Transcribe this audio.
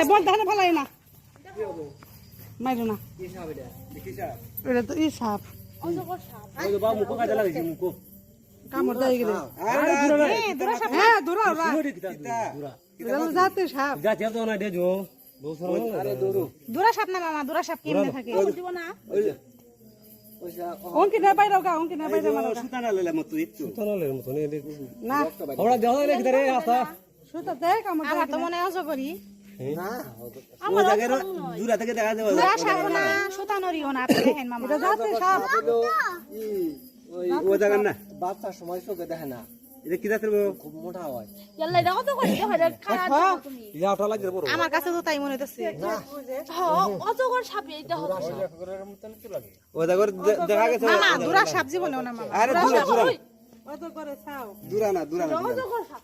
বল তাহলে ভালো না মাইরো না এটা তো ই সাপ কামড় দেয় গেলে হ্যাঁ দূরা যাতে সাপ দূরা সাপ না মামা দূরা সাপ কেমনে থাকে অঙ্কি না বাইরে গা অঙ্কি না বাইরে মারা সুতানা লইলা মত একটু সুতানা লইলা মত না ওরা দেহ লেখি ধরে আসা সুতা দেখ আমার তো মনে আছো করি না আমার জায়গায় দূরা থেকে দেখা যাবে দূরা সাপ না সুতানরিও না দেখেন মামা এটা যাতে সাপ ওই জায়গা না বাচ্চা সময় চোখে দেখে না এটা কি জাতের খুব মোটা হয় ইয়াল্লা এটা কত করে দেখো খাওয়া তুমি ইয়া ওটা লাগে বড় আমার কাছে তো তাই মনে হচ্ছে না হ্যাঁ অজগর সাপ এটা হলো অজগরের মতন কি লাগে অজগর দেখা গেছে মামা দূরা সাপ জীবনেও না মামা আরে দূরা অজগর সাপ দূরা না অজগর সাপ